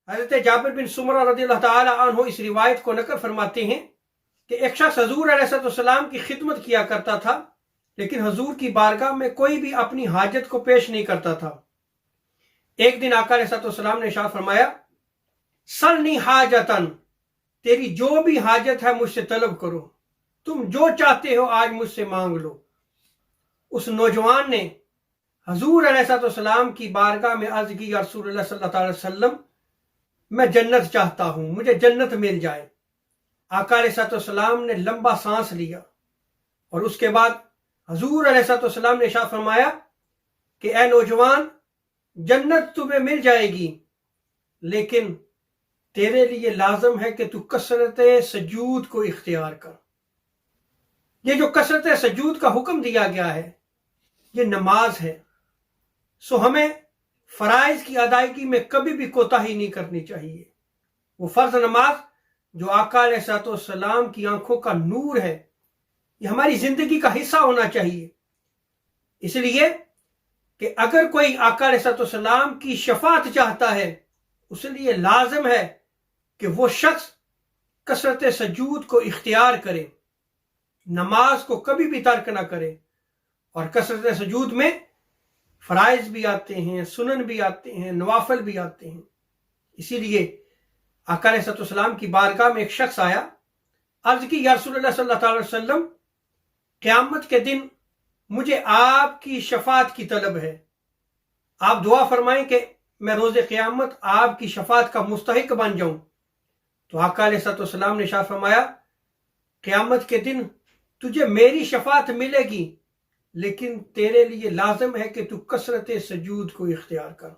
हज़रत जाबिर बिन सुमरा रज़ियल्लाहु ताला अन्हु इस रिवायत को नकल फरमाते हैं कि एक शख्स हजूर अलैहिस्सलाम की खिदमत किया करता था, लेकिन हजूर की बारगाह में कोई भी अपनी हाजत को पेश नहीं करता था। एक दिन आका अलैहिस्सलाम ने इरशाद फरमाया, सलनी हाजतन, तेरी जो भी हाजत है मुझसे तलब करो, तुम जो चाहते हो आज मुझसे मांग लो। उस नौजवान ने हजूर अलैहिस्सलाम की बारगाह में अर्ज की, या रसूलल्लाह सल्लल्लाहु अलैहि वसल्लम, मैं जन्नत चाहता हूं, मुझे जन्नत मिल जाए। आका अलैहिस्सलाम ने लंबा सांस लिया और उसके बाद हजूर अलैहिस्सलाम ने इरशाद फरमाया कि ए नौजवान, जन्नत तुम्हें मिल जाएगी, लेकिन तेरे लिए लाजम है कि तू कसरत सजूद को इख्तियार कर। ये जो कसरत सजूद का हुक्म दिया गया है ये नमाज है। सो हमें फराइज की अदायगी में कभी भी कोताही नहीं करनी चाहिए। वो फर्ज नमाज जो आका अलैहिस्सलाम की आंखों का नूर है, ये हमारी जिंदगी का हिस्सा होना चाहिए। इसलिए कि अगर कोई आका अलैहिस्सलाम की शफाअत चाहता है, उसके लिए लाजिम है कि वो शख्स कसरत सजूद को इख्तियार करे, नमाज को कभी भी तर्क ना करे। और कसरत सजूद में फराइज भी आते हैं, सुनन भी आते हैं, नवाफिल भी आते हैं। इसीलिए आका अलैहिस्सलाम की बारगाह में एक शख्स आया, अर्ज की, या रसूलल्लाह सल्लल्लाहु अलैहि वसल्लम, क़यामत के दिन मुझे आपकी शफाअत की तलब है, आप दुआ फरमाएं कि मैं रोज़े क़यामत आपकी शफाअत का मुस्तहिक बन जाऊं। तो आका अलैहिस्सलाम ने इरशाद फरमाया, क़यामत के दिन तुझे मेरी शफाअत मिलेगी, लेकिन तेरे लिए लाजिम है कि तू कसरत सजूद को इख्तियार कर।